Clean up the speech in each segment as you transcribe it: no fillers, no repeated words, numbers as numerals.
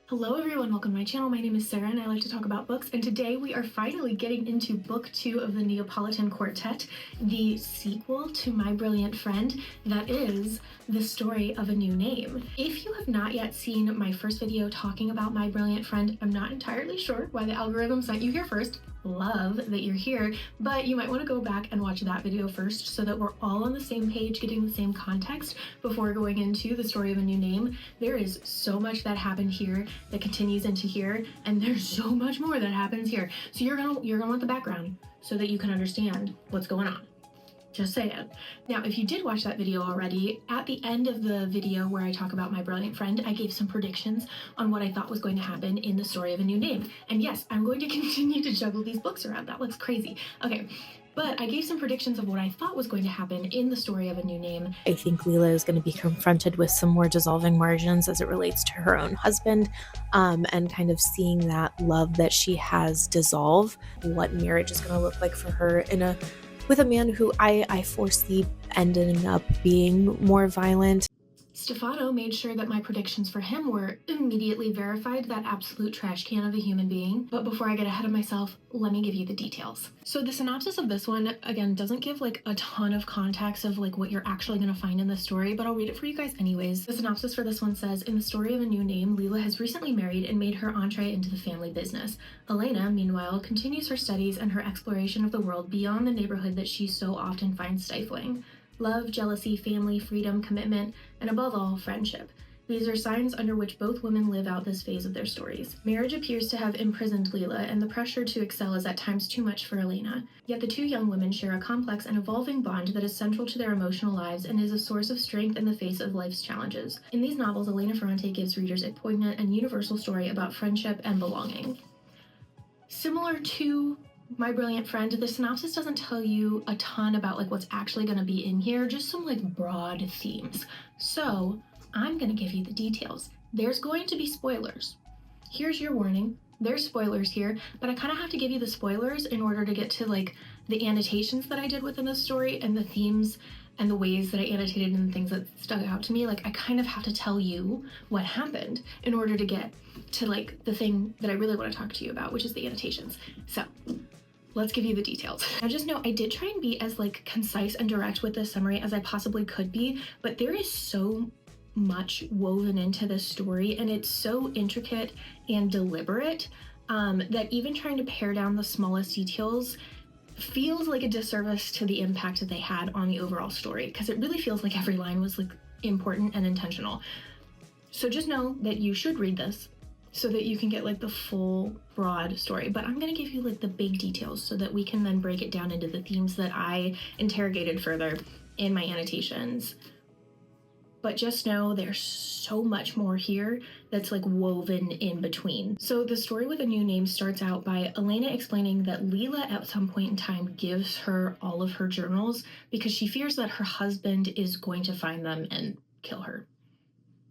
Hello everyone, welcome to my channel. My name is Sarah and I like to talk about books, and today we are finally getting into book 2 of the Neapolitan Quartet, the sequel to My Brilliant Friend, that is The Story of a New Name. If you have not yet seen my first video talking about My Brilliant Friend, I'm not entirely sure why the algorithm sent you here first. Love that you're here, but you might want to go back and watch that video first so that we're all on the same page, getting the same context before going into The Story of a New Name. There is so much that happened here that continues into here, and there's so much more that happens here. So you're gonna want the background so that you can understand what's going on. Just saying. Now, if you did watch that video already, at the end of the video where I talk about My Brilliant Friend, I gave some predictions on what I thought was going to happen in The Story of a New Name. And yes, I'm going to continue to juggle these books around. That looks crazy. Okay, but I gave some predictions of what I thought was going to happen in The Story of a New Name. I think Leela is going to be confronted with some more dissolving margins as it relates to her own husband, and kind of seeing that love that she has dissolve, what marriage is going to look like for her with a man who I foresee ending up being more violent. Stefano made sure that my predictions for him were immediately verified, that absolute trash can of a human being. But before I get ahead of myself, let me give you the details. So the synopsis of this one, again, doesn't give like a ton of context of like what you're actually going to find in the story, but I'll read it for you guys anyways. The synopsis for this one says, in The Story of a New Name, Leela has recently married and made her entree into the family business. Elena, meanwhile, continues her studies and her exploration of the world beyond the neighborhood that she so often finds stifling. Love, jealousy, family, freedom, commitment, and above all, friendship. These are signs under which both women live out this phase of their stories. Marriage appears to have imprisoned Leela, and the pressure to excel is at times too much for Elena. Yet the two young women share a complex and evolving bond that is central to their emotional lives and is a source of strength in the face of life's challenges. In these novels, Elena Ferrante gives readers a poignant and universal story about friendship and belonging. Similar to My Brilliant Friend, the synopsis doesn't tell you a ton about like what's actually going to be in here, just some like broad themes. So I'm going to give you the details. There's going to be spoilers. Here's your warning. There's spoilers here, but I kind of have to give you the spoilers in order to get to like the annotations that I did within the story and the themes and the ways that I annotated and things that stuck out to me. Like I kind of have to tell you what happened in order to get to like the thing that I really want to talk to you about, which is the annotations. So let's give you the details. Now just know I did try and be as like concise and direct with this summary as I possibly could be, but there is so much woven into this story and it's so intricate and deliberate that even trying to pare down the smallest details feels like a disservice to the impact that they had on the overall story, because it really feels like every line was like important and intentional. So just know that you should read this so that you can get like the full broad story, but I'm going to give you like the big details so that we can then break it down into the themes that I interrogated further in my annotations. But just know there's so much more here that's like woven in between. So the story with a new name starts out by Elena explaining that Leela at some point in time gives her all of her journals because she fears that her husband is going to find them and kill her.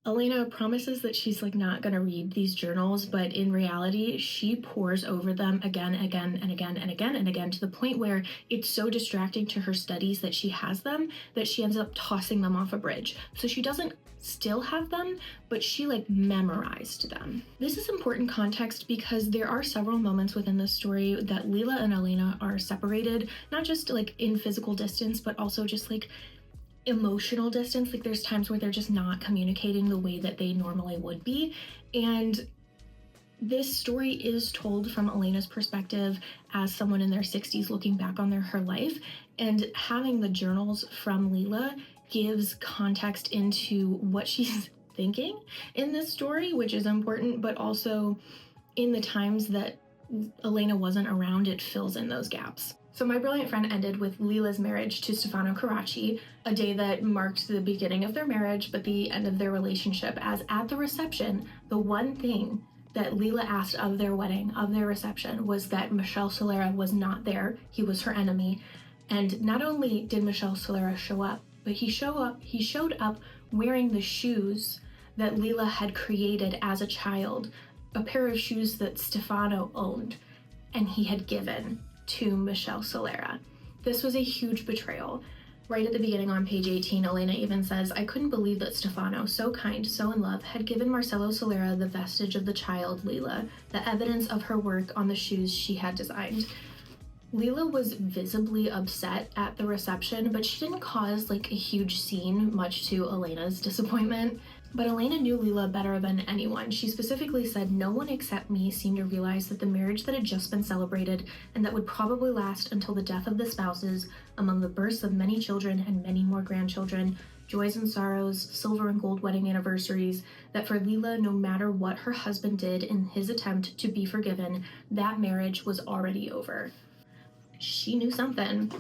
Elena promises that she's like not gonna read these journals, but in reality, she pores over them again, and again, and again, to the point where it's so distracting to her studies that she has them, that she ends up tossing them off a bridge. So she doesn't still have them, but she like memorized them. This is important context because there are several moments within the story that Leela and Elena are separated, not just like in physical distance, but also just like emotional distance. Like there's times where they're just not communicating the way that they normally would be, and this story is told from Elena's perspective as someone in their 60s looking back on her life, and having the journals from Leela gives context into what she's thinking in this story, which is important, but also in the times that Elena wasn't around, it fills in those gaps. So My Brilliant Friend ended with Leela's marriage to Stefano Carracci, a day that marked the beginning of their marriage, but the end of their relationship, as at the reception, the one thing that Leela asked of their wedding, of their reception, was that Michele Solera was not there. He was her enemy. And not only did Michele Solera show up, but he showed up wearing the shoes that Leela had created as a child, a pair of shoes that Stefano owned and he had given to Michele Solera. This was a huge betrayal. Right at the beginning on page 18, Elena even says, I couldn't believe that Stefano, so kind, so in love, had given Marcello Solera the vestige of the child, Lila, the evidence of her work on the shoes she had designed. Lila was visibly upset at the reception, but she didn't cause like a huge scene, much to Elena's disappointment. But Elena knew Lila better than anyone. She specifically said, no one except me seemed to realize that the marriage that had just been celebrated and that would probably last until the death of the spouses, among the births of many children and many more grandchildren, joys and sorrows, silver and gold wedding anniversaries, that for Lila, no matter what her husband did in his attempt to be forgiven, that marriage was already over. She knew something.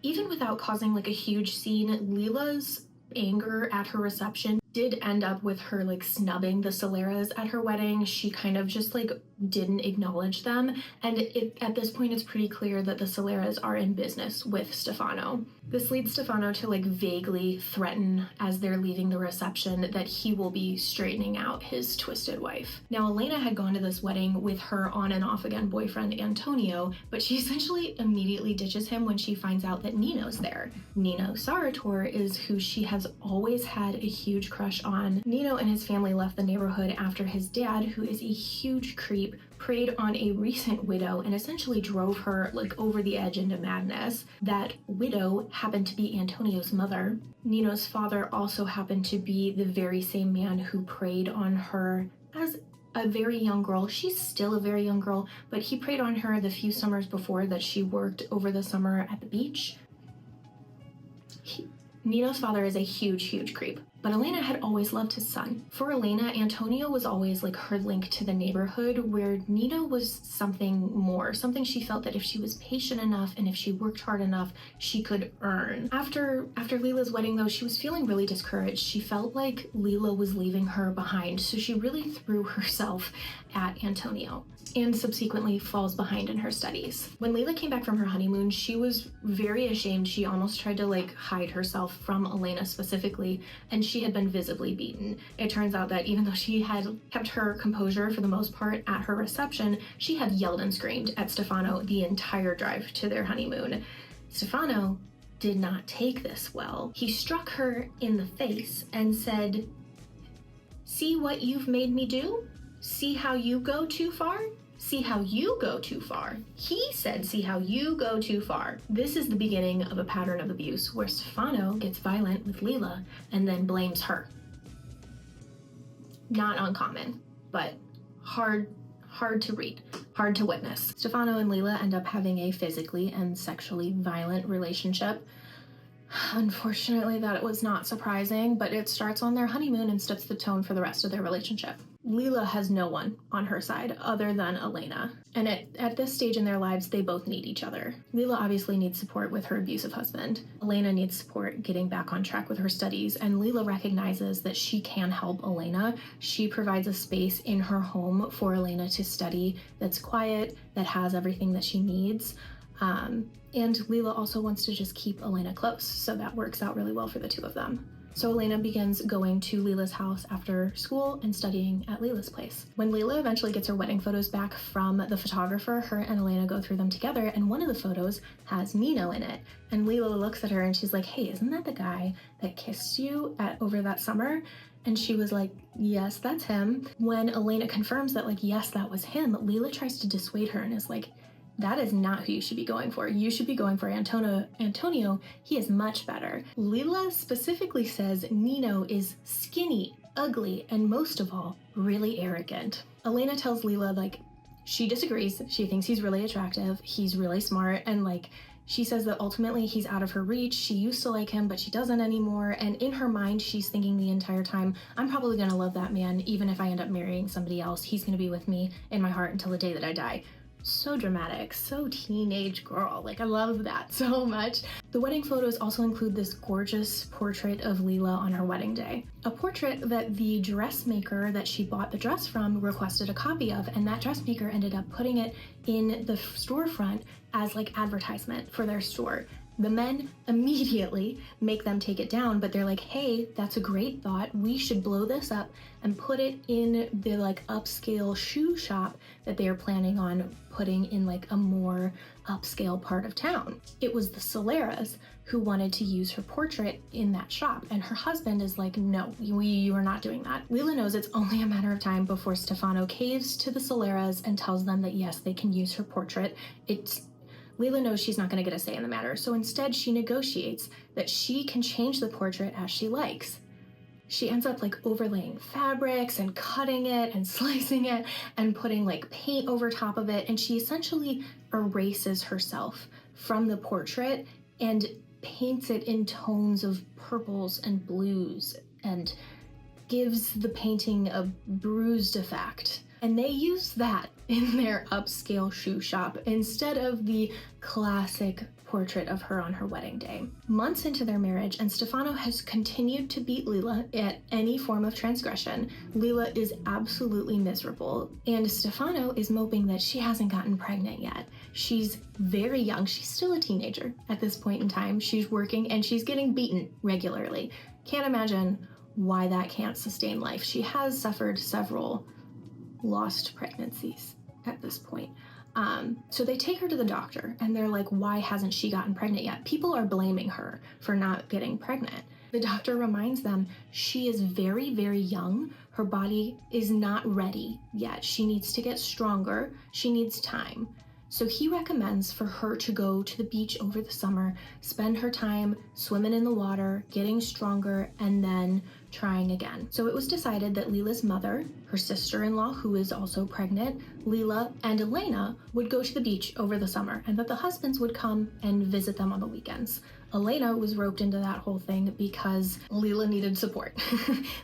Even without causing like a huge scene, Lila's anger at her reception did end up with her like snubbing the Soleras at her wedding. She kind of just like didn't acknowledge them, and at this point it's pretty clear that the Soleras are in business with Stefano. This leads Stefano to like vaguely threaten as they're leaving the reception that he will be straightening out his twisted wife. Now Elena had gone to this wedding with her on and off again boyfriend Antonio, but she essentially immediately ditches him when she finds out that Nino's there. Nino Sarrator is who she has always had a huge crush on. Nino and his family left the neighborhood after his dad, who is a huge creep, preyed on a recent widow and essentially drove her like over the edge into madness. That widow happened to be Antonio's mother. Nino's father also happened to be the very same man who preyed on her as a very young girl. She's still a very young girl, but he preyed on her the few summers before that she worked over the summer at the beach. Nino's father is a huge creep, but Elena had always loved his son. For Elena, Antonio was always like her link to the neighborhood, where Nino was something more, something she felt that if she was patient enough and if she worked hard enough, she could earn. After Lila's wedding though, she was feeling really discouraged. She felt like Lila was leaving her behind, so she really threw herself at Antonio and subsequently falls behind in her studies. When Lila came back from her honeymoon, she was very ashamed. She almost tried to like hide herself from Elena specifically, and she had been visibly beaten. It turns out that even though she had kept her composure for the most part at her reception, she had yelled and screamed at Stefano the entire drive to their honeymoon. Stefano did not take this well. He struck her in the face and said, "See what you've made me do? See how you go too far? See how you go too far." He said, "See how you go too far." This is the beginning of a pattern of abuse where Stefano gets violent with Lila and then blames her. Not uncommon, but hard to read, hard to witness. Stefano and Lila end up having a physically and sexually violent relationship. Unfortunately, that was not surprising, but it starts on their honeymoon and sets the tone for the rest of their relationship. Lila has no one on her side other than Elena, and at this stage in their lives, they both need each other. Lila obviously needs support with her abusive husband. Elena needs support getting back on track with her studies, and Lila recognizes that she can help Elena. She provides a space in her home for Elena to study that's quiet, that has everything that she needs. And Lila also wants to just keep Elena close, so that works out really well for the two of them. So Elena begins going to Lila's house after school and studying at Lila's place. When Lila eventually gets her wedding photos back from the photographer, her and Elena go through them together, and one of the photos has Nino in it. And Lila looks at her and she's like, "Hey, isn't that the guy that kissed you over that summer?" And she was like, "Yes, that's him." When Elena confirms that, like, yes, that was him, Lila tries to dissuade her and is like, "That is not who you should be going for. You should be going for Antonio. He is much better." Lila specifically says Nino is skinny, ugly, and most of all, really arrogant. Elena tells Lila, like, she disagrees. She thinks he's really attractive. He's really smart. And like, she says that ultimately he's out of her reach. She used to like him, but she doesn't anymore. And in her mind, she's thinking the entire time, I'm probably gonna love that man. Even if I end up marrying somebody else, he's gonna be with me in my heart until the day that I die. So dramatic, so teenage girl. Like, I love that so much. The wedding photos also include this gorgeous portrait of Lila on her wedding day. A portrait that the dressmaker that she bought the dress from requested a copy of, and that dressmaker ended up putting it in the storefront as like advertisement for their store. The men immediately make them take it down, but they're like, hey, that's a great thought. We should blow this up and put it in the like upscale shoe shop that they are planning on putting in like a more upscale part of town. It was the Soleras who wanted to use her portrait in that shop, and her husband is like, no, you are not doing that. Lila knows it's only a matter of time before Stefano caves to the Soleras and tells them that yes, they can use her portrait. Lila knows she's not going to get a say in the matter, so instead she negotiates that she can change the portrait as she likes. She ends up like overlaying fabrics and cutting it and slicing it and putting like paint over top of it, and she essentially erases herself from the portrait and paints it in tones of purples and blues and gives the painting a bruised effect. And they use that in their upscale shoe shop instead of the classic portrait of her on her wedding day. Months into their marriage, and Stefano has continued to beat Lila at any form of transgression. Lila is absolutely miserable, and Stefano is moping that she hasn't gotten pregnant yet. She's very young. She's still a teenager at this point in time. She's working and she's getting beaten regularly. Can't imagine why that can't sustain life. She has suffered several lost pregnancies at this point. So they take her to the doctor and they're like, why hasn't she gotten pregnant yet? People are blaming her for not getting pregnant. The doctor reminds them she is very, very young. Her body is not ready yet. She needs to get stronger. She needs time. So he recommends for her to go to the beach over the summer, spend her time swimming in the water, getting stronger, and then trying again. So it was decided that Lila's mother, her sister-in-law, who is also pregnant, Lila, and Elena would go to the beach over the summer, and that the husbands would come and visit them on the weekends. Elena was roped into that whole thing because Lila needed support.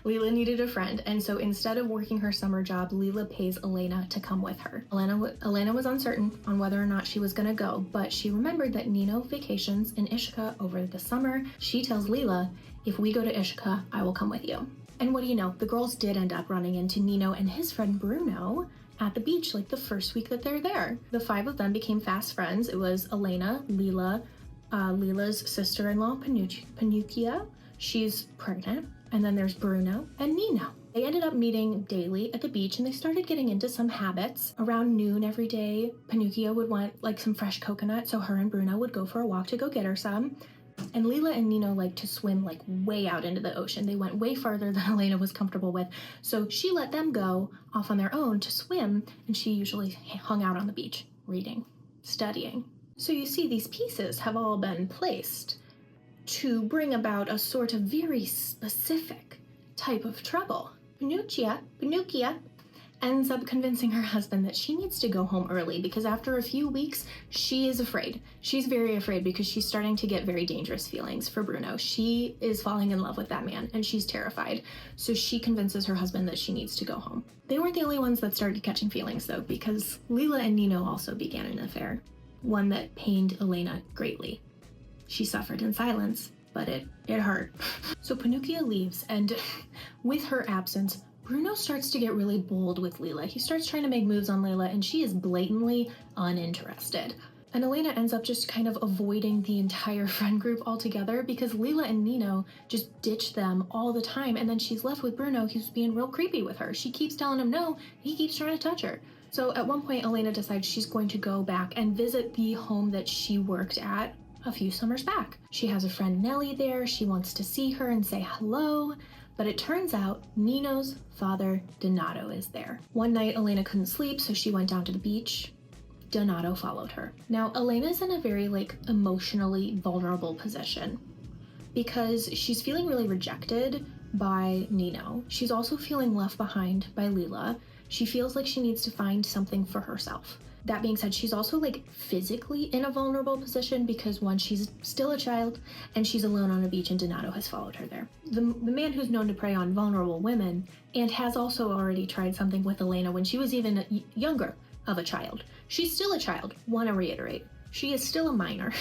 Lila needed a friend, and so instead of working her summer job, Lila pays Elena to come with her. Elena was uncertain on whether or not she was gonna go, but she remembered that Nino vacations in Ishika over the summer. She tells Lila, if we go to Ishika, I will come with you. And what do you know, the girls did end up running into Nino and his friend Bruno at the beach like the first week that they're there. The five of them became fast friends. It was Elena, Lila, Lila's sister-in-law, Panukia. She's pregnant. And then there's Bruno and Nino. They ended up meeting daily at the beach and they started getting into some habits. Around noon every day, Panukia would want like some fresh coconut, so her and Bruno would go for a walk to go get her some. And Lila and Nino liked to swim like way out into the ocean. They went way farther than Elena was comfortable with. So she let them go off on their own to swim, and she usually hung out on the beach, reading, studying. So you see, these pieces have all been placed to bring about a sort of very specific type of trouble. Panukia ends up convincing her husband that she needs to go home early because after a few weeks, she is afraid. She's very afraid because she's starting to get very dangerous feelings for Bruno. She is falling in love with that man and she's terrified. So she convinces her husband that she needs to go home. They weren't the only ones that started catching feelings though, because Lila and Nino also began an affair, one that pained Elena greatly. She suffered in silence, but it hurt. So Panukia leaves, and with her absence, Bruno starts to get really bold with Lila. He starts trying to make moves on Lila, and she is blatantly uninterested. And Elena ends up just kind of avoiding the entire friend group altogether because Lila and Nino just ditch them all the time, and then she's left with Bruno, who's being real creepy with her. She keeps telling him no, he keeps trying to touch her. So at one point, Elena decides she's going to go back and visit the home that she worked at a few summers back. She has a friend Nellie there. She wants to see her and say hello. But it turns out Nino's father, Donato, is there. One night, Elena couldn't sleep, so she went down to the beach. Donato followed her. Now, Elena's in a very, emotionally vulnerable position because she's feeling really rejected by Nino. She's also feeling left behind by Lila. She feels like she needs to find something for herself. That being said, she's also physically in a vulnerable position because one, she's still a child and she's alone on a beach and Donato has followed her there. The man who's known to prey on vulnerable women and has also already tried something with Elena when she was even younger of a child. She's still a child, want to reiterate. She is still a minor.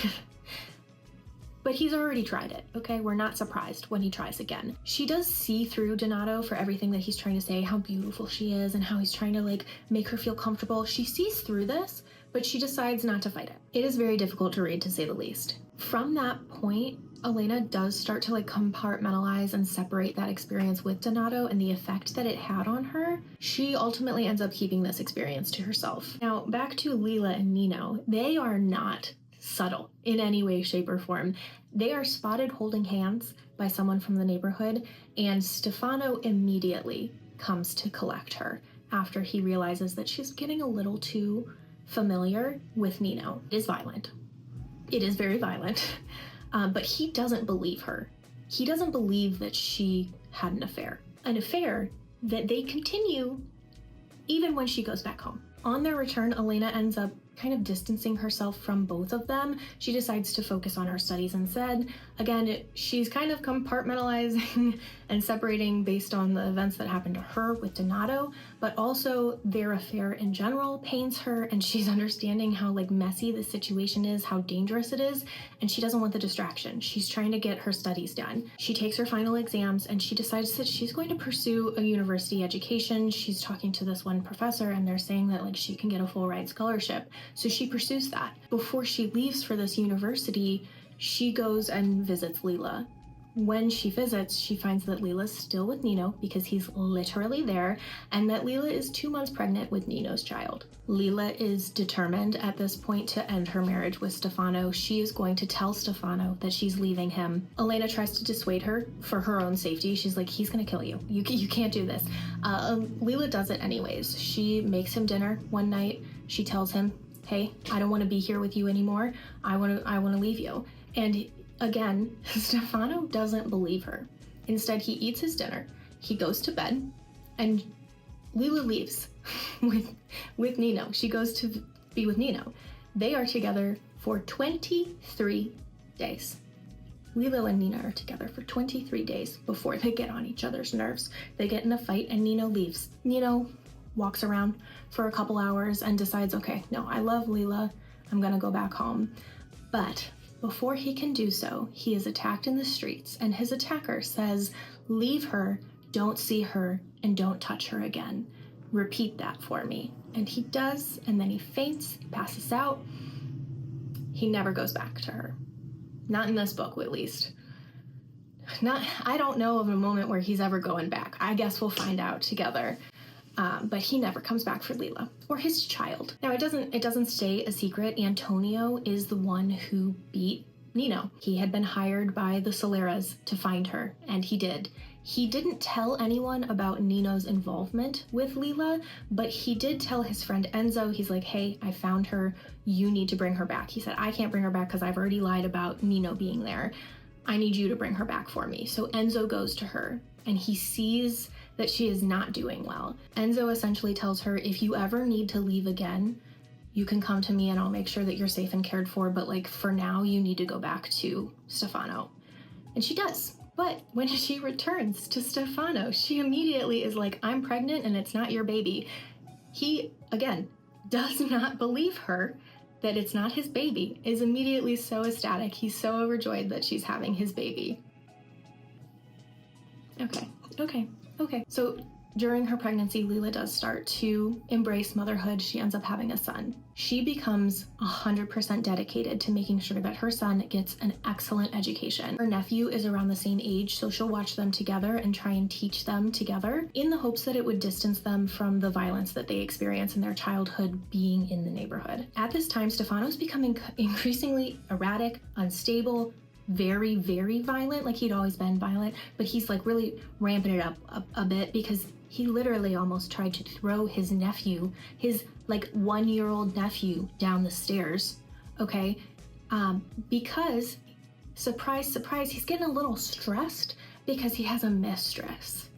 But he's already tried it, okay? We're not surprised when he tries again. She does see through Donato for everything that he's trying to say, how beautiful she is and how he's trying to make her feel comfortable. She sees through this, but she decides not to fight it. It is very difficult to read, to say the least. From that point, Elena does start to like compartmentalize and separate that experience with Donato and the effect that it had on her. She ultimately ends up keeping this experience to herself. Now, back to Leela and Nino. They are not subtle in any way, shape, or form. They are spotted holding hands by someone from the neighborhood, and Stefano immediately comes to collect her after he realizes that she's getting a little too familiar with Nino. It is violent. It is very violent. But he doesn't believe her. He doesn't believe that she had an affair that they continue even when she goes back home. On their return, Elena ends up kind of distancing herself from both of them. She decides to focus on her studies instead. Again, she's kind of compartmentalizing and separating based on the events that happened to her with Donato, but also their affair in general pains her, and she's understanding how like messy the situation is, how dangerous it is, and she doesn't want the distraction. She's trying to get her studies done. She takes her final exams and she decides that she's going to pursue a university education. She's talking to this one professor and they're saying that like she can get a full ride scholarship. So she pursues that. Before she leaves for this university, she goes and visits Leela. When she visits, she finds that Leela's still with Nino because he's literally there, and that Leela is 2 months pregnant with Nino's child. Leela is determined at this point to end her marriage with Stefano. She is going to tell Stefano that she's leaving him. Elena tries to dissuade her for her own safety. She's like, he's gonna kill you. You can't do this. Leela does it anyways. She makes him dinner one night. She tells him, hey, I don't want to be here with you anymore. I want to leave you. And again, Stefano doesn't believe her. Instead, he eats his dinner, he goes to bed, and Leela leaves with Nino. She goes to be with Nino. They are together for 23 days. Leela and Nino are together for 23 days before they get on each other's nerves. They get in a fight and Nino leaves. Nino walks around for a couple hours and decides, okay, no, I love Leela. I'm gonna go back home. But before he can do so, he is attacked in the streets, and his attacker says, leave her, don't see her, and don't touch her again. Repeat that for me. And he does, and then he faints, passes out. He never goes back to her. Not in this book, at least. I don't know of a moment where he's ever going back. I guess we'll find out together. But he never comes back for Leela or his child. Now, it doesn't stay a secret. Antonio is the one who beat Nino. He had been hired by the Soleras to find her, and he did. He didn't tell anyone about Nino's involvement with Leela, but he did tell his friend Enzo. He's like, hey, I found her. You need to bring her back. He said, I can't bring her back because I've already lied about Nino being there. I need you to bring her back for me. So Enzo goes to her, and he sees that she is not doing well. Enzo essentially tells her, if you ever need to leave again, you can come to me and I'll make sure that you're safe and cared for, but like for now, you need to go back to Stefano. And she does. But when she returns to Stefano, she immediately is like, I'm pregnant and it's not your baby. He, again, does not believe her that it's not his baby, is immediately so ecstatic. He's so overjoyed that she's having his baby. Okay. So during her pregnancy, Leela does start to embrace motherhood. She ends up having a son. She becomes 100% dedicated to making sure that her son gets an excellent education. Her nephew is around the same age, so she'll watch them together and try and teach them together in the hopes that it would distance them from the violence that they experience in their childhood being in the neighborhood. At this time, Stefano's becoming increasingly erratic, unstable, very, very violent. Like, he'd always been violent, but he's like really ramping it up a bit because he literally almost tried to throw his nephew, his like 1-year-old nephew, down the stairs. Okay. Because surprise, surprise, he's getting a little stressed because he has a mistress.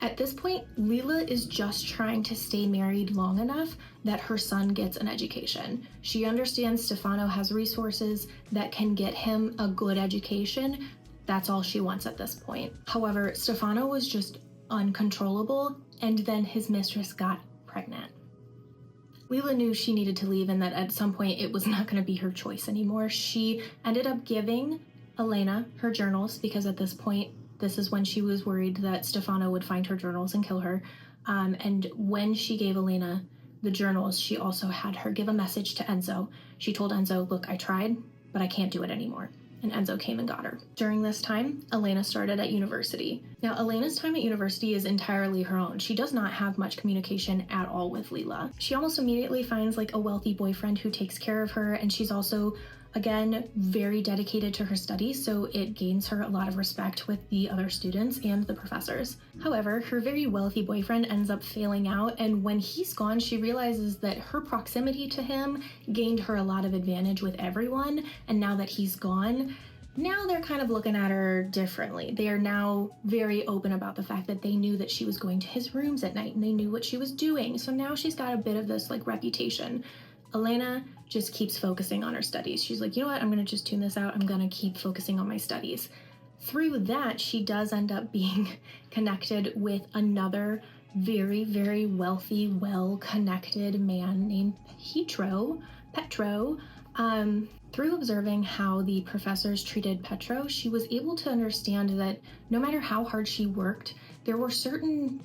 At this point, Leela is just trying to stay married long enough that her son gets an education. She understands Stefano has resources that can get him a good education. That's all she wants at this point. However, Stefano was just uncontrollable, and then his mistress got pregnant. Leela knew she needed to leave and that at some point it was not going to be her choice anymore. She ended up giving Elena her journals because at this point, this is when she was worried that Stefano would find her journals and kill her. And when she gave Elena the journals, she also had her give a message to Enzo. She told Enzo, look, I tried. but I can't do it anymore. And Enzo came and got her. During this time, Elena started at university. Now, Elena's time at university is entirely her own. She does not have much communication at all with Lila. She almost immediately finds like a wealthy boyfriend who takes care of her, and she's also, again, very dedicated to her studies, so it gains her a lot of respect with the other students and the professors. However, her very wealthy boyfriend ends up failing out, and when he's gone, she realizes that her proximity to him gained her a lot of advantage with everyone, and now that he's gone, now they're kind of looking at her differently. They are now very open about the fact that they knew that she was going to his rooms at night and they knew what she was doing. So now she's got a bit of this like reputation. Elena just keeps focusing on her studies. She's like, you know what, I'm gonna just tune this out. I'm gonna keep focusing on my studies. Through that, she does end up being connected with another very, very wealthy, well-connected man named Petro. Through observing how the professors treated Petro, she was able to understand that no matter how hard she worked, there were certain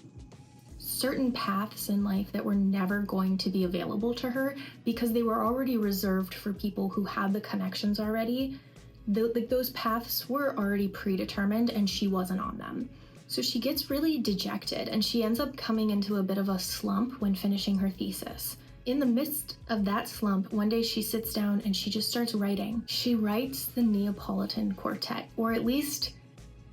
paths in life that were never going to be available to her because they were already reserved for people who had the connections already. Those paths were already predetermined and she wasn't on them. So she gets really dejected and she ends up coming into a bit of a slump when finishing her thesis. In the midst of that slump, one day she sits down and she just starts writing. She writes the Neapolitan Quartet, or at least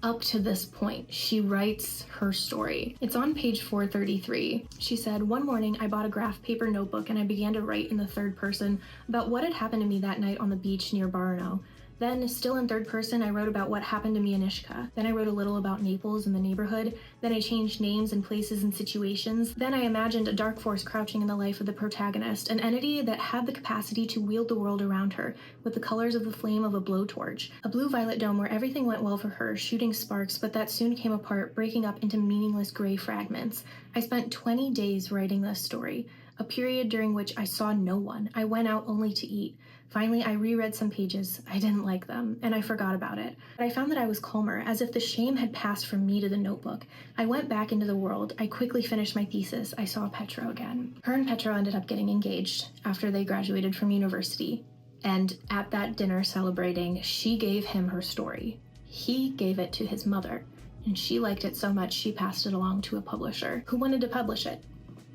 up to this point, she writes her story. It's on page 433. She said, "One morning I bought a graph paper notebook and I began to write in the third person about what had happened to me that night on the beach near Barno. Then, still in third person, I wrote about what happened to me in Ishka. Then I wrote a little about Naples and the neighborhood. Then I changed names and places and situations. Then I imagined a dark force crouching in the life of the protagonist, an entity that had the capacity to wield the world around her, with the colors of the flame of a blowtorch. A blue-violet dome where everything went well for her, shooting sparks, but that soon came apart, breaking up into meaningless gray fragments. I spent 20 days writing this story, a period during which I saw no one. I went out only to eat. Finally, I reread some pages. I didn't like them, and I forgot about it. But I found that I was calmer, as if the shame had passed from me to the notebook. I went back into the world. I quickly finished my thesis. I saw Petro again." Her and Petro ended up getting engaged after they graduated from university. And at that dinner celebrating, she gave him her story. He gave it to his mother, and she liked it so much she passed it along to a publisher who wanted to publish it.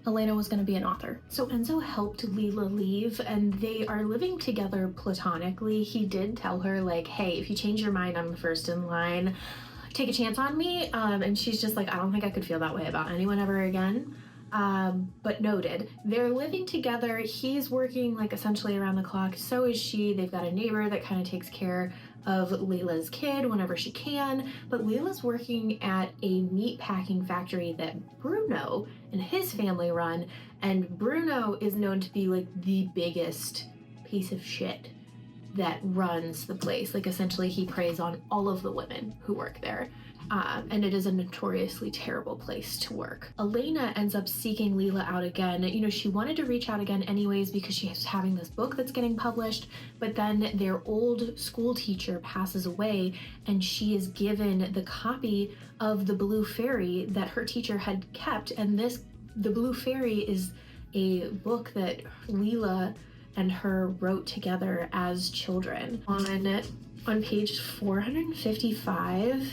Elena was going to be an author. So Enzo helped Lila leave, and they are living together platonically. He did tell her, like, hey, if you change your mind, I'm the first in line. Take a chance on me. And she's just like, I don't think I could feel that way about anyone ever again. But noted. They're living together. He's working, like, essentially around the clock. So is she. They've got a neighbor that kind of takes care of Lila's kid whenever she can, but Lila's working at a meat packing factory that Bruno and his family run, and Bruno is known to be like the biggest piece of shit that runs the place. Like, essentially he preys on all of the women who work there. And it is a notoriously terrible place to work. Elena ends up seeking Lila out again. You know, she wanted to reach out again anyways because she's having this book that's getting published, but then their old school teacher passes away and she is given the copy of The Blue Fairy that her teacher had kept. And The Blue Fairy is a book that Lila and her wrote together as children. On page 455,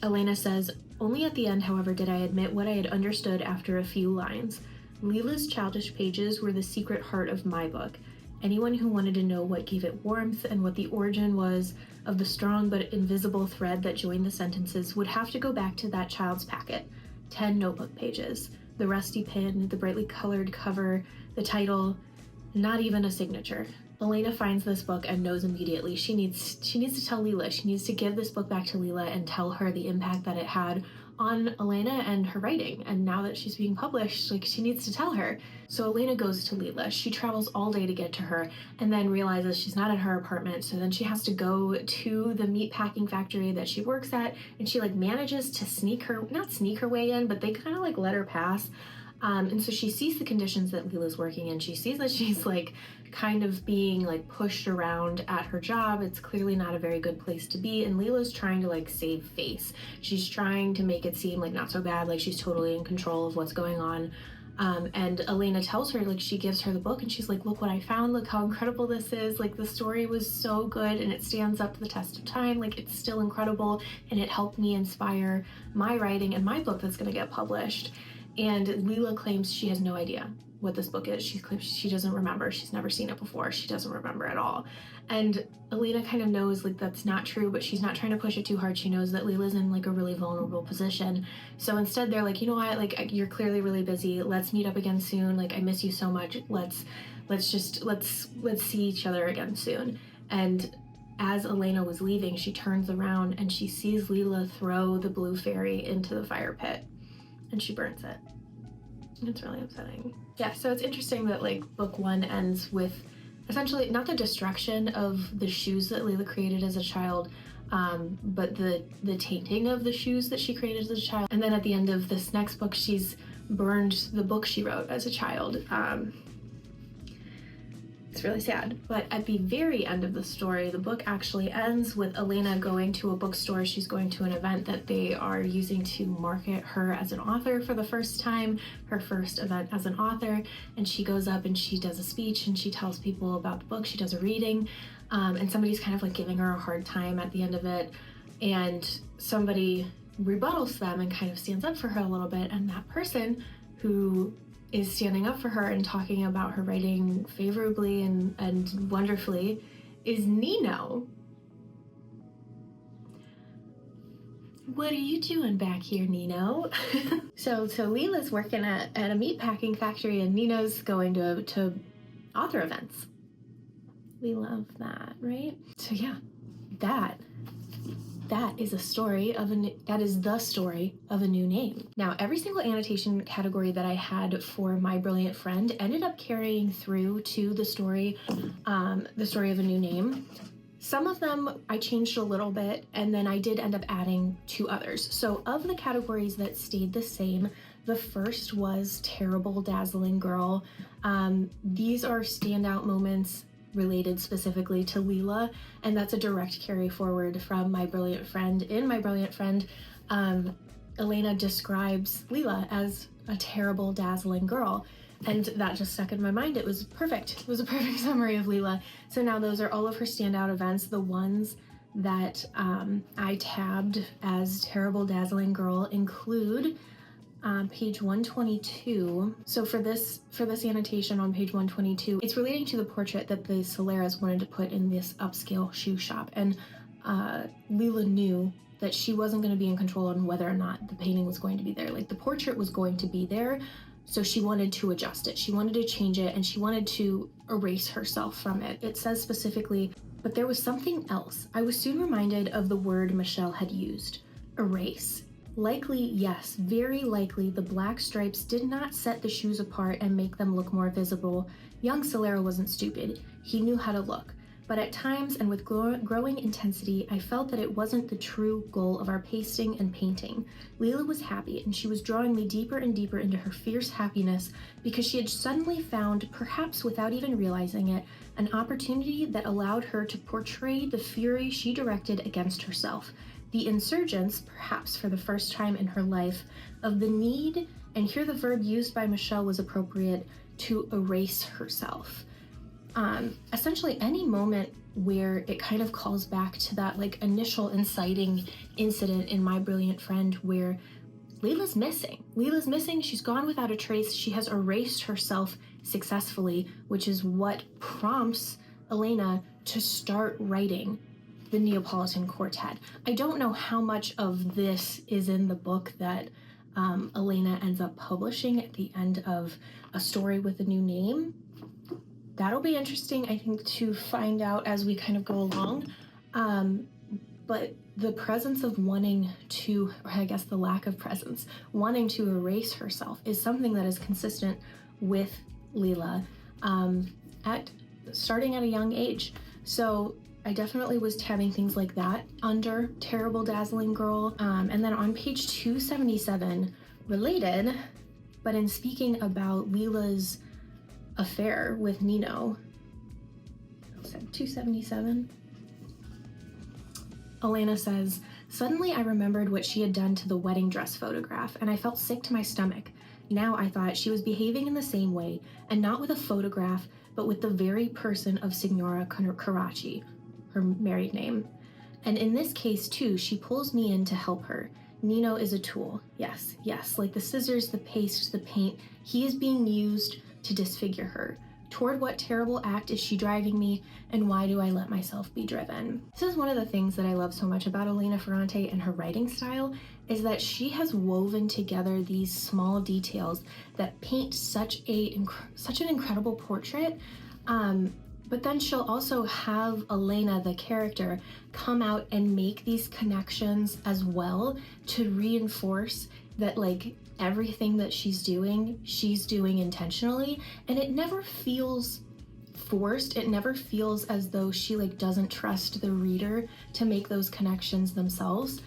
Elena says, "Only at the end, however, did I admit what I had understood after a few lines. Lila's childish pages were the secret heart of my book. Anyone who wanted to know what gave it warmth and what the origin was of the strong but invisible thread that joined the sentences would have to go back to that child's packet. 10 notebook pages. The rusty pen, the brightly colored cover, the title, not even a signature." Elena finds this book and knows immediately she needs to tell Lila. She needs to give this book back to Lila and tell her the impact that it had on Elena and her writing. And now that she's being published, like, she needs to tell her. So Elena goes to Lila. She travels all day to get to her and then realizes she's not at her apartment. So then she has to go to the meat packing factory that she works at, and she like manages to not sneak her way in, but they kind of like let her pass. And so she sees the conditions that Lila's working in. She sees that she's like kind of being like pushed around at her job. It's clearly not a very good place to be. And Lila's trying to like save face. She's trying to make it seem like not so bad, like she's totally in control of what's going on. And Elena tells her, like, she gives her the book and she's like, look what I found, look how incredible this is, like the story was so good and it stands up to the test of time, like it's still incredible and it helped me inspire my writing and my book that's going to get published. And Leela claims she has no idea what this book is. She claims she doesn't remember, she's never seen it before, she doesn't remember at all. And Elena kind of knows like that's not true, but she's not trying to push it too hard. She knows that Leela's in like a really vulnerable position. So instead they're like, you know what, like you're clearly really busy, let's meet up again soon, like I miss you so much, let's see each other again soon. And as Elena was leaving, she turns around and she sees Leela throw the blue fairy into the fire pit and she burns it. It's really upsetting. Yeah, so it's interesting that like book one ends with essentially not the destruction of the shoes that Leela created as a child, but the tainting of the shoes that she created as a child. And then at the end of this next book, she's burned the book she wrote as a child. It's really sad. But at the very end of the story, the book actually ends with Elena going to a bookstore. She's going to an event that they are using to market her as an author for the first time, her first event as an author. And she goes up and she does a speech and she tells people about the book. She does a reading, and somebody's kind of like giving her a hard time at the end of it. And somebody rebuttals them and kind of stands up for her a little bit. And that person who is standing up for her and talking about her writing favorably and wonderfully is Nino. What are you doing back here, Nino? So Leela's working at a meatpacking factory and Nino's going to author events. We love that, right? So yeah, that is the story of a new name. Now, every single annotation category that I had for My Brilliant Friend ended up carrying through to the story of a new name. Some of them I changed a little bit, and then I did end up adding 2 others. So of the categories that stayed the same, the first was Terrible Dazzling Girl. These are standout moments related specifically to Leela, and that's a direct carry forward from My Brilliant Friend. In My Brilliant Friend, Elena describes Leela as a terrible, dazzling girl, and that just stuck in my mind. It was perfect. It was a perfect summary of Leela. So now those are all of her standout events. The ones that I tabbed as Terrible, Dazzling Girl include page 122. So for this annotation on page 122, it's relating to the portrait that the Soleras wanted to put in this upscale shoe shop. And Leela knew that she wasn't going to be in control on whether or not the painting was going to be there. Like the portrait was going to be there, so she wanted to adjust it. She wanted to change it, and she wanted to erase herself from it. It says specifically, but there was something else. I was soon reminded of the word Michelle had used, erase. Likely, yes, very likely the black stripes did not set the shoes apart and make them look more visible. Young Solera wasn't stupid. He knew how to look. But at times, and with growing intensity, I felt that it wasn't the true goal of our pasting and painting. Leela was happy, and she was drawing me deeper and deeper into her fierce happiness because she had suddenly found, perhaps without even realizing it, an opportunity that allowed her to portray the fury she directed against herself. The insurgence, perhaps for the first time in her life, of the need, and here the verb used by Michelle was appropriate, to erase herself. Essentially any moment where it kind of calls back to that like initial inciting incident in My Brilliant Friend where Leela's missing, she's gone without a trace, she has erased herself successfully, which is what prompts Elena to start writing the Neapolitan Quartet. I don't know how much of this is in the book that Elena ends up publishing at the end of A Story with a New Name. That'll be interesting, I think, to find out as we kind of go along. But the presence of wanting to, or I guess the lack of presence, wanting to erase herself is something that is consistent with Leela starting at a young age. So I definitely was tabbing things like that under Terrible Dazzling Girl. And then on page 277, related, but in speaking about Leela's affair with Nino, 277, Elena says, suddenly I remembered what she had done to the wedding dress photograph, and I felt sick to my stomach. Now I thought she was behaving in the same way, and not with a photograph, but with the very person of Signora Carracci, her married name. And in this case, too, she pulls me in to help her. Nino is a tool. Yes, like the scissors, the paste, the paint, he is being used to disfigure her. Toward what terrible act is she driving me, and why do I let myself be driven? This is one of the things that I love so much about Elena Ferrante and her writing style, is that she has woven together these small details that paint such an incredible portrait. But then she'll also have Elena, the character, come out and make these connections as well to reinforce that, like, everything that she's doing intentionally, and it never feels forced. It never feels as though she, like, doesn't trust the reader to make those connections themselves.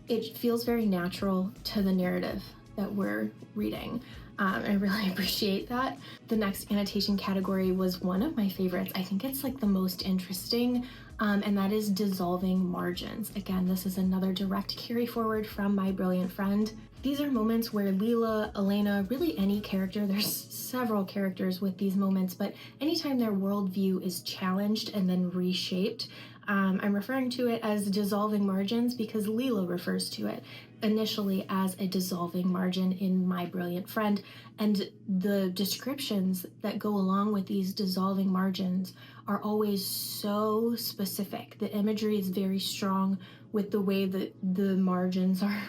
It feels very natural to the narrative that we're reading. I really appreciate that. The next annotation category was one of my favorites. I think it's like the most interesting, and that is dissolving margins. Again, this is another direct carry forward from My Brilliant Friend. These are moments where Leela, Elena, really any character, there's several characters with these moments, but anytime their worldview is challenged and then reshaped, I'm referring to it as dissolving margins because Leela refers to it initially as a dissolving margin in My Brilliant Friend, and the descriptions that go along with these dissolving margins are always so specific. The imagery is very strong with the way that the margins are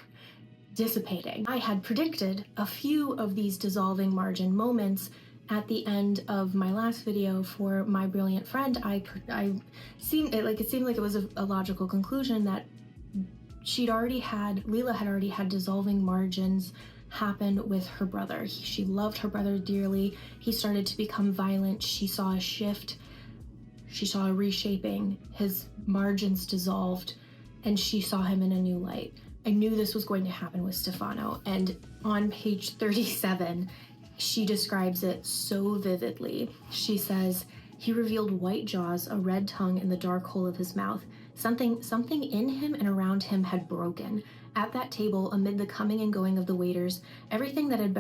dissipating. I had predicted a few of these dissolving margin moments at the end of my last video for My Brilliant Friend. It seemed like it was a logical conclusion that Leela had already had dissolving margins happen with her brother. She loved her brother dearly. He started to become violent. She saw a shift. She saw a reshaping. His margins dissolved, and she saw him in a new light. I knew this was going to happen with Stefano, and on page 37, she describes it so vividly. She says, "He revealed white jaws, a red tongue in the dark hole of his mouth. Something in him and around him had broken. At that table, amid the coming and going of the waiters, anything that had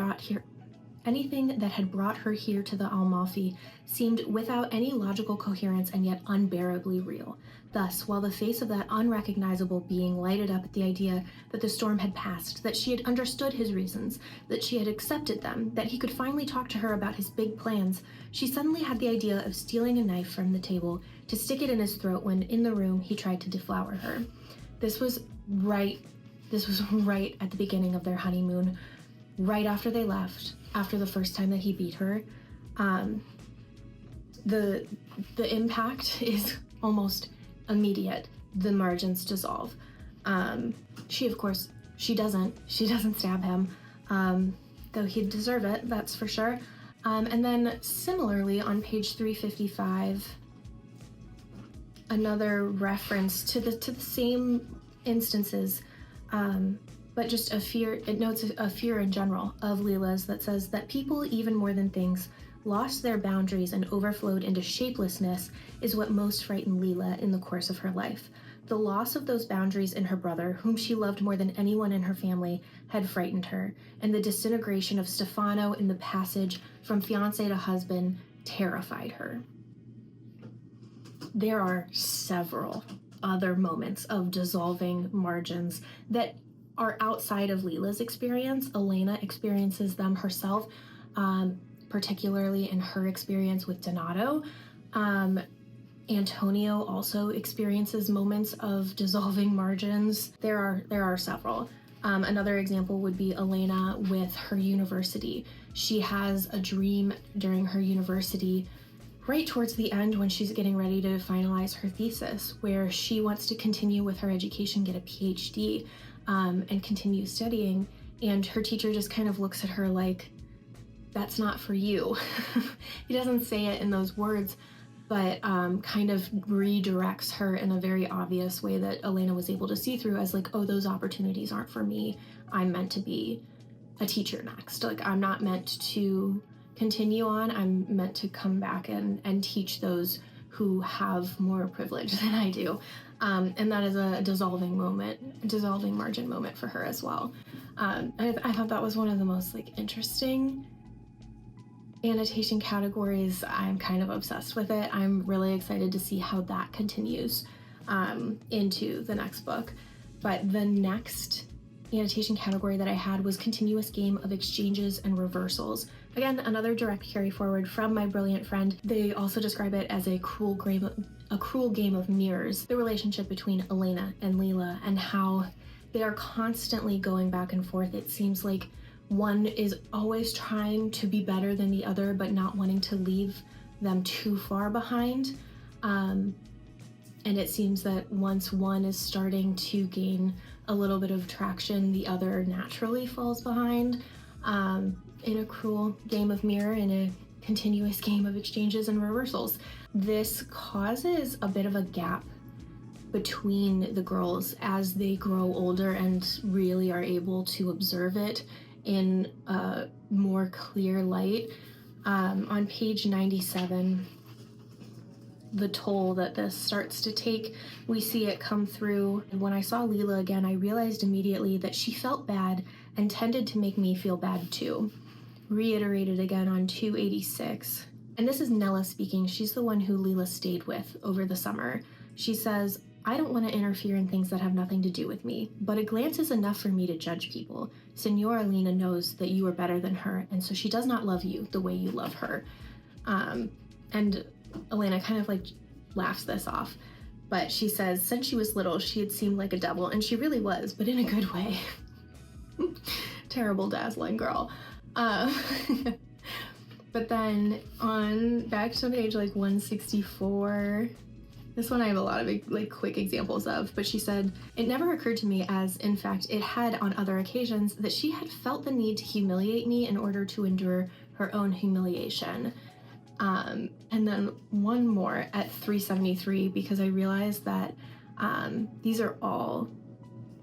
brought her here to the Amalfi seemed without any logical coherence and yet unbearably real. Thus, while the face of that unrecognizable being lighted up at the idea that the storm had passed, that she had understood his reasons, that she had accepted them, that he could finally talk to her about his big plans, she suddenly had the idea of stealing a knife from the table to stick it in his throat when, in the room, he tried to deflower her." This was right at the beginning of their honeymoon, right after they left, after the first time that he beat her. The impact is almost immediate. The margins dissolve. She doesn't stab him, though he'd deserve it, that's for sure. And then similarly on page 355, another reference to the same instances, but just it notes a fear in general of Leela's that says that people, even more than things, lost their boundaries and overflowed into shapelessness is what most frightened Leela in the course of her life. The loss of those boundaries in her brother, whom she loved more than anyone in her family, had frightened her, and the disintegration of Stefano in the passage from fiancé to husband terrified her. There are several other moments of dissolving margins that are outside of Leela's experience. Elena experiences them herself, particularly in her experience with Donato. Antonio also experiences moments of dissolving margins. There are several. Another example would be Elena with her university. She has a dream during her university right towards the end when she's getting ready to finalize her thesis, where she wants to continue with her education, get a PhD, and continue studying. And her teacher just kind of looks at her like, "That's not for you." He doesn't say it in those words, but kind of redirects her in a very obvious way that Elena was able to see through as like, "Oh, those opportunities aren't for me. I'm meant to be a teacher next. Like, I'm not meant to continue on. I'm meant to come back and teach those who have more privilege than I do." And that is a dissolving margin moment for her as well. I thought that was one of the most like interesting annotation categories. I'm kind of obsessed with it. I'm really excited to see how that continues into the next book. But the next annotation category that I had was continuous game of exchanges and reversals. Again, another direct carry forward from My Brilliant Friend. They also describe it as a cruel game of mirrors, the relationship between Elena and Leela, and how they are constantly going back and forth. It seems like one is always trying to be better than the other, but not wanting to leave them too far behind. And it seems that once one is starting to gain a little bit of traction, the other naturally falls behind. In a cruel game of mirror, in a continuous game of exchanges and reversals. This causes a bit of a gap between the girls as they grow older and really are able to observe it in a more clear light. On page 97, the toll that this starts to take, we see it come through. And when I saw Leela again, I realized immediately that she felt bad and tended to make me feel bad too. Reiterated again on 286. And this is Nella speaking. She's the one who Leela stayed with over the summer. She says, I don't want to interfere in things that have nothing to do with me, but a glance is enough for me to judge people. Senora Lena knows that you are better than her, and so she does not love you the way you love her. And Elena kind of like laughs this off, but she says, since she was little, she had seemed like a devil, and she really was, but in a good way. Terrible dazzling girl. But then on back to page like 164, this one I have a lot of like quick examples of, but she said, it never occurred to me, as in fact it had on other occasions, that she had felt the need to humiliate me in order to endure her own humiliation. And then one more at 373, because I realized that these are all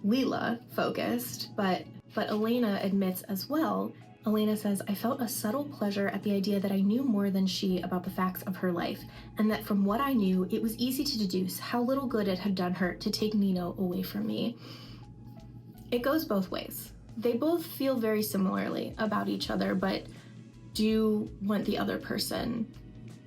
Leela focused, but Elena admits as well. Elena says, I felt a subtle pleasure at the idea that I knew more than she about the facts of her life, and that from what I knew, it was easy to deduce how little good it had done her to take Nino away from me. It goes both ways. They both feel very similarly about each other, but do want the other person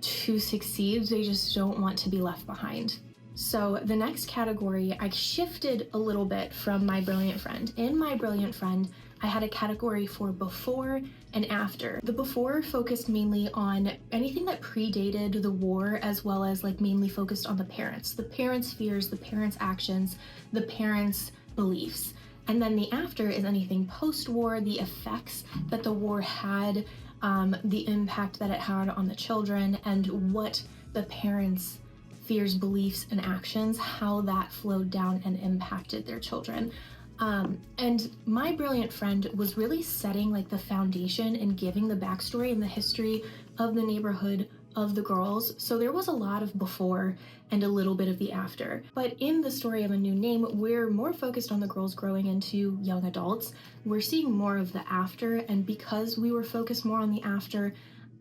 to succeed. They just don't want to be left behind. So the next category, I shifted a little bit from My Brilliant Friend. In My Brilliant Friend, I had a category for before and after. The before focused mainly on anything that predated the war, as well as like mainly focused on the parents' fears, the parents' actions, the parents' beliefs. And then the after is anything post-war, the effects that the war had, the impact that it had on the children, and what the parents' fears, beliefs, and actions, how that flowed down and impacted their children. And My Brilliant Friend was really setting like the foundation and giving the backstory and the history of the neighborhood of the girls. So there was a lot of before and a little bit of the after. But in the story of A New Name, we're more focused on the girls growing into young adults. We're seeing more of the after, and because we were focused more on the after,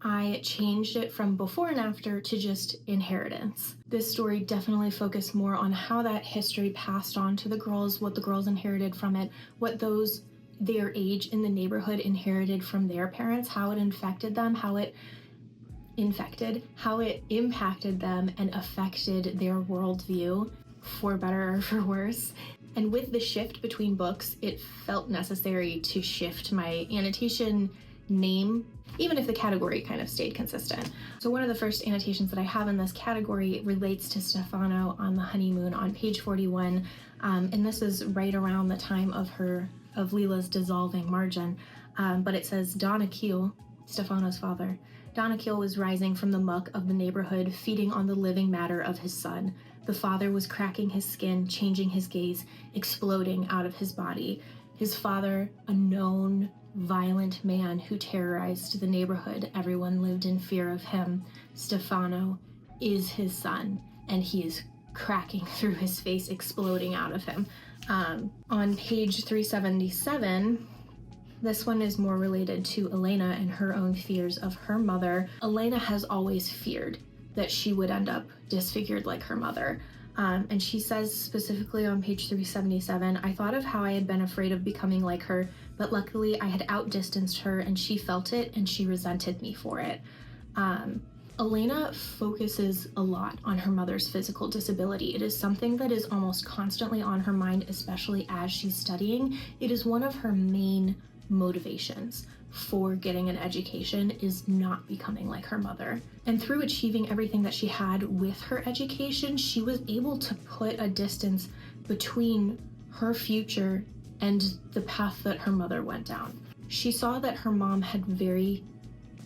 I changed it from before and after to just inheritance. This story definitely focused more on how that history passed on to the girls, what the girls inherited from it, what those their age in the neighborhood inherited from their parents, how it infected them, how it impacted them and affected their worldview, for better or for worse. And with the shift between books, it felt necessary to shift my annotation name, even if the category kind of stayed consistent. So one of the first annotations that I have in this category relates to Stefano on the honeymoon on page 41, and this is right around the time of Leela's dissolving margin, but it says, Don Achille, Stefano's father, Don Achille was rising from the muck of the neighborhood, feeding on the living matter of his son. The father was cracking his skin, changing his gaze, exploding out of his body. His father, a known violent man who terrorized the neighborhood. Everyone lived in fear of him. Stefano is his son, and he is cracking through his face, exploding out of him. On page 377, this one is more related to Elena and her own fears of her mother. Elena has always feared that she would end up disfigured like her mother. And she says specifically on page 377, I thought of how I had been afraid of becoming like her, but luckily I had outdistanced her and she felt it and she resented me for it. Elena focuses a lot on her mother's physical disability. It is something that is almost constantly on her mind, especially as she's studying. It is one of her main motivations for getting an education, is not becoming like her mother. And through achieving everything that she had with her education, she was able to put a distance between her future and the path that her mother went down. She saw that her mom had very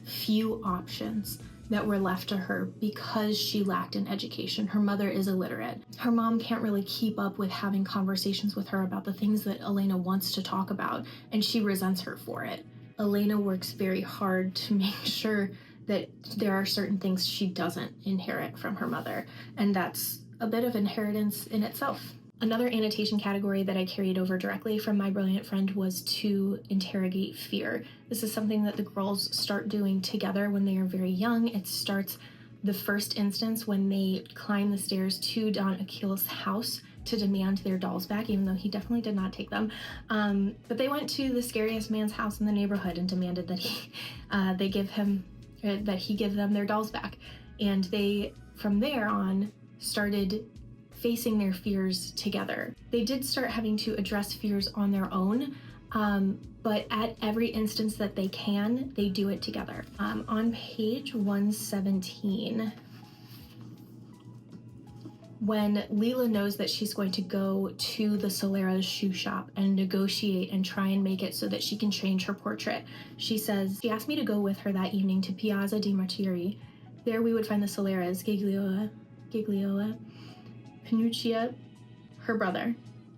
few options that were left to her because she lacked an education. Her mother is illiterate. Her mom can't really keep up with having conversations with her about the things that Elena wants to talk about, and she resents her for it. Elena works very hard to make sure that there are certain things she doesn't inherit from her mother, and that's a bit of inheritance in itself. Another annotation category that I carried over directly from My Brilliant Friend was to interrogate fear. This is something that the girls start doing together when they are very young. It starts the first instance when they climb the stairs to Don Akil's house to demand their dolls back, even though he definitely did not take them. But they went to the scariest man's house in the neighborhood and demanded that he give them their dolls back. And they, from there on, started facing their fears together. They did start having to address fears on their own, but at every instance that they can, they do it together. On page 117, when Leela knows that she's going to go to the Solera's shoe shop and negotiate and try and make it so that she can change her portrait, she says, she asked me to go with her that evening to Piazza di Martiri. There we would find the Soleras, Gigliola, Pinuccia, her brother.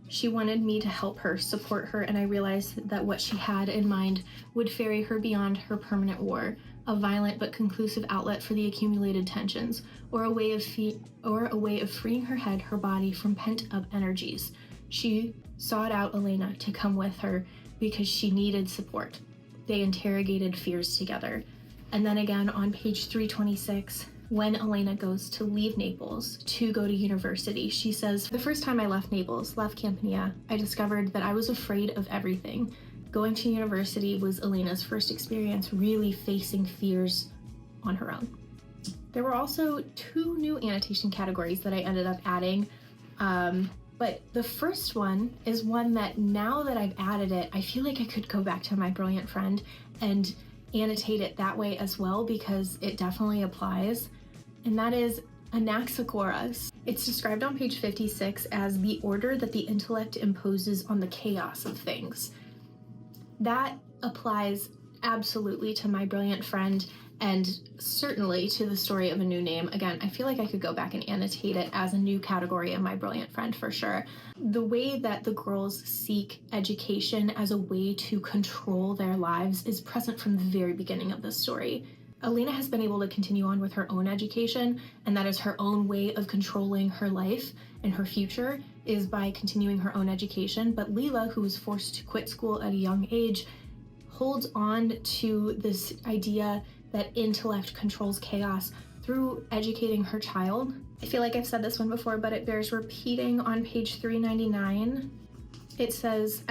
She wanted me to help her, support her, and I realized that what she had in mind would ferry her beyond her permanent war, a violent but conclusive outlet for the accumulated tensions, or a way of freeing her head, her body from pent-up energies. She sought out Elena to come with her because she needed support. They interrogated fears together. And then again on page 326, when Elena goes to leave Naples to go to university, she says, the first time I left Naples, left Campania, I discovered that I was afraid of everything. Going to university was Elena's first experience really facing fears on her own. There were also 2 new annotation categories that I ended up adding, but the first one is one that now that I've added it, I feel like I could go back to My Brilliant Friend and annotate it that way as well, because it definitely applies, and that is Anaxagoras. It's described on page 56 as the order that the intellect imposes on the chaos of things. That applies absolutely to My Brilliant Friend and certainly to the story of A New Name. Again, I feel like I could go back and annotate it as a new category in My Brilliant Friend for sure. The way that the girls seek education as a way to control their lives is present from the very beginning of this story. Elena has been able to continue on with her own education, and that is her own way of controlling her life and her future, is by continuing her own education. But Leela, who was forced to quit school at a young age, holds on to this idea that intellect controls chaos through educating her child. I feel like I've said this one before, but it bears repeating. On page 399, it says,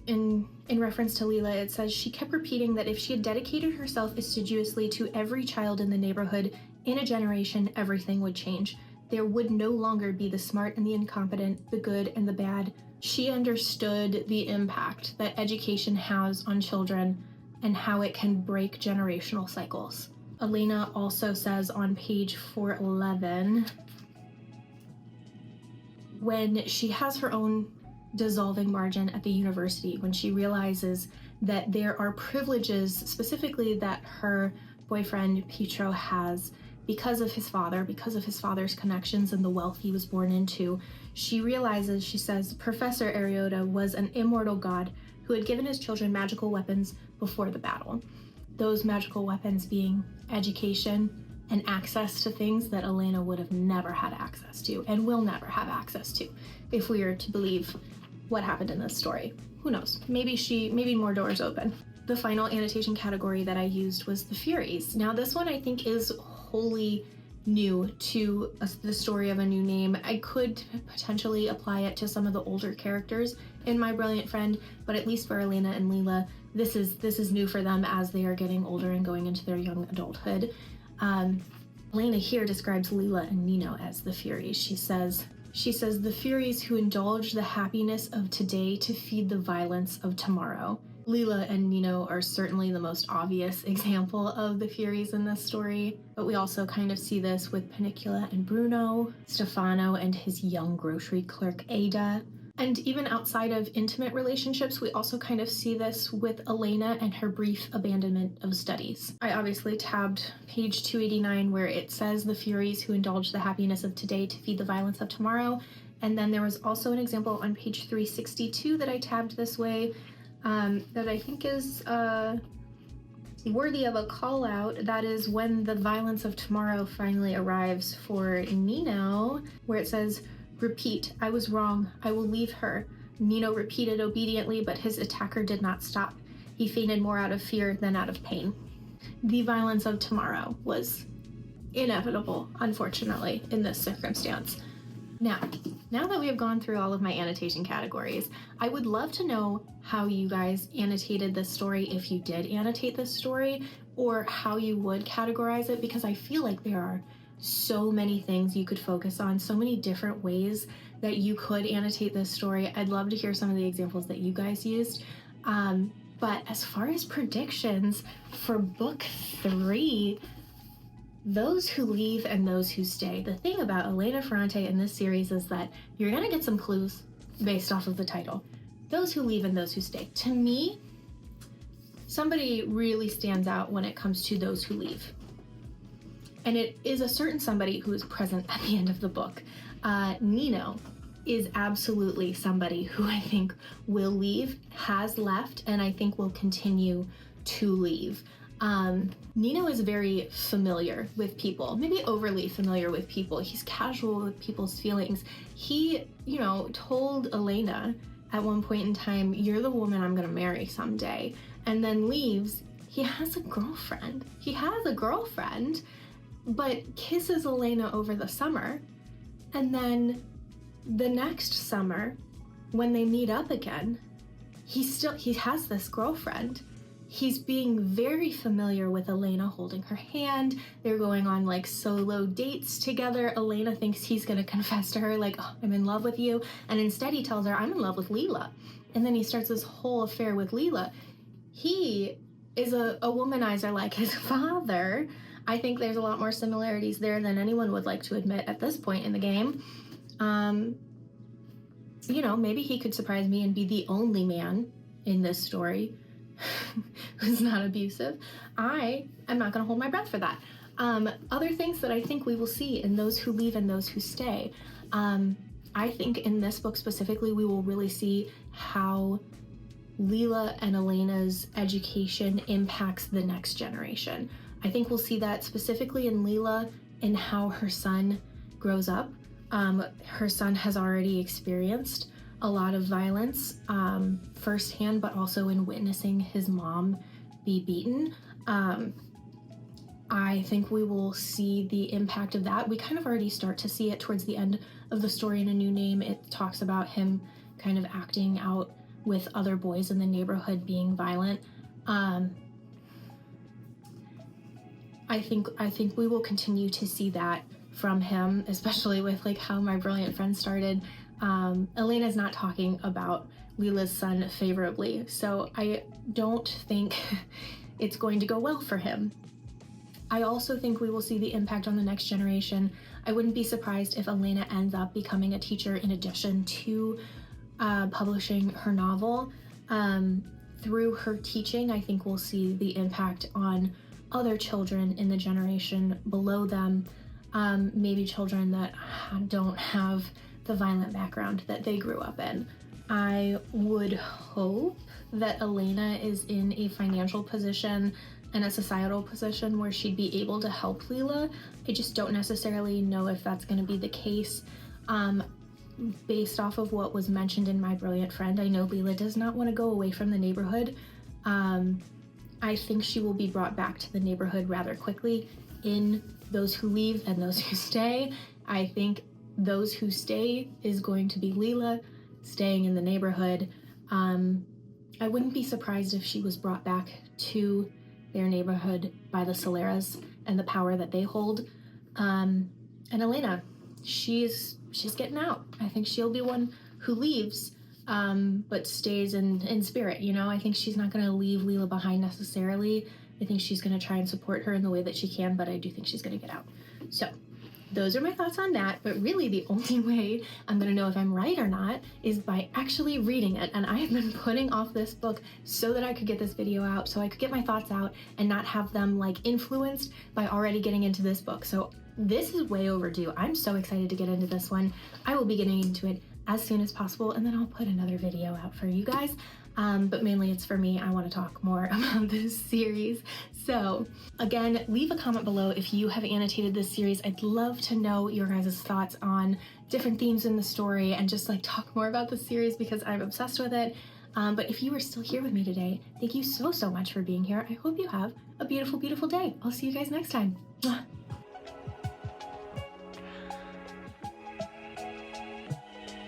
in reference to Leela, it says, she kept repeating that if she had dedicated herself assiduously to every child in the neighborhood, in a generation, everything would change. There would no longer be the smart and the incompetent, the good and the bad. She understood the impact that education has on children and how it can break generational cycles. Elena also says on page 411, when she has her own dissolving margin at the university, when she realizes that there are privileges specifically that her boyfriend Pietro has because of his father's connections and the wealth he was born into, she realizes, she says, Professor Ariota was an immortal god who had given his children magical weapons before the battle. Those magical weapons being education and access to things that Elena would have never had access to and will never have access to, if we are to believe what happened in this story. Who knows? Maybe more doors open. The final annotation category that I used was the furies. Now this one I think is wholly new to the story of A New Name. I could potentially apply it to some of the older characters in My Brilliant Friend, but at least for Elena and Leela, this is new for them as they are getting older and going into their young adulthood. Elena here describes Leela and Nino as the Furies. She says, the Furies who indulge the happiness of today to feed the violence of tomorrow. Leela and Nino are certainly the most obvious example of the Furies in this story, but we also kind of see this with Panicula and Bruno, Stefano and his young grocery clerk Ada. And even outside of intimate relationships, we also kind of see this with Elena and her brief abandonment of studies. I obviously tabbed page 289 where it says the Furies who indulge the happiness of today to feed the violence of tomorrow. And then there was also an example on page 362 that I tabbed this way that I think is worthy of a call out. That is when the violence of tomorrow finally arrives for Nino, where it says, repeat, I was wrong, I will leave her. Nino repeated obediently, but his attacker did not stop. He fainted more out of fear than out of pain. The violence of tomorrow was inevitable, unfortunately, in this circumstance. Now that we have gone through all of my annotation categories, I would love to know how you guys annotated this story, if you did annotate this story, or how you would categorize it, because I feel like there are so many things you could focus on, so many different ways that you could annotate this story. I'd love to hear some of the examples that you guys used. But as far as predictions for book 3, those who leave and those who stay. The thing about Elena Ferrante in this series is that you're going to get some clues based off of the title. Those who leave and those who stay. To me, somebody really stands out when it comes to those who leave. And it is a certain somebody who is present at the end of the book. Nino is absolutely somebody who I think will leave, has left, and I think will continue to leave. Nino is very familiar with people, maybe overly familiar with people. He's casual with people's feelings. He, told Elena at one point in time, you're the woman I'm gonna marry someday, and then leaves. He has a girlfriend, but kisses Elena over the summer. And then the next summer, when they meet up again, he has this girlfriend. He's being very familiar with Elena, holding her hand. They're going on like solo dates together. Elena thinks he's gonna confess to her like, oh, I'm in love with you. And instead he tells her, I'm in love with Leela. And then he starts this whole affair with Leela. He is a womanizer like his father. I think there's a lot more similarities there than anyone would like to admit at this point in the game. Maybe he could surprise me and be the only man in this story who's not abusive. I am not going to hold my breath for that. Other things that I think we will see in those who leave and those who stay. I think in this book specifically, we will really see how Leela and Elena's education impacts the next generation. I think we'll see that specifically in Leela and how her son grows up. Her son has already experienced a lot of violence firsthand, but also in witnessing his mom be beaten. I think we will see the impact of that. We kind of already start to see it towards the end of the story in A New Name. It talks about him kind of acting out with other boys in the neighborhood being violent. I think we will continue to see that from him, especially with like how My Brilliant Friend started. Elena's not talking about Leela's son favorably, so I don't think it's going to go well for him. I also think we will see the impact on the next generation. I wouldn't be surprised if Elena ends up becoming a teacher in addition to publishing her novel. Through her teaching, I think we'll see the impact on other children in the generation below them, maybe children that don't have the violent background that they grew up in. I would hope that Elena is in a financial position and a societal position where she'd be able to help Leela. I just don't necessarily know if that's going to be the case. Based off of what was mentioned in My Brilliant Friend, I know Leela does not want to go away from the neighborhood. I think she will be brought back to the neighborhood rather quickly, in those who leave and those who stay. I think those who stay is going to be Leela staying in the neighborhood. I wouldn't be surprised if she was brought back to their neighborhood by the Soleras and the power that they hold. And Elena, she's getting out. I think she'll be one who leaves, but stays in spirit, you know? I think she's not going to leave Leela behind necessarily. I think she's going to try and support her in the way that she can, but I do think she's going to get out. So those are my thoughts on that, but really the only way I'm going to know if I'm right or not is by actually reading it. And I have been putting off this book so that I could get this video out, so I could get my thoughts out and not have them like influenced by already getting into this book. So this is way overdue. I'm so excited to get into this one. I will be getting into it as soon as possible, and then I'll put another video out for you guys. But mainly it's for me. I want to talk more about this series. So again, leave a comment below if you have annotated this series. I'd love to know your guys' thoughts on different themes in the story and just like talk more about the series because I'm obsessed with it. But if you are still here with me today, thank you so much for being here. I hope you have a beautiful, beautiful day. I'll see you guys next time. Mwah.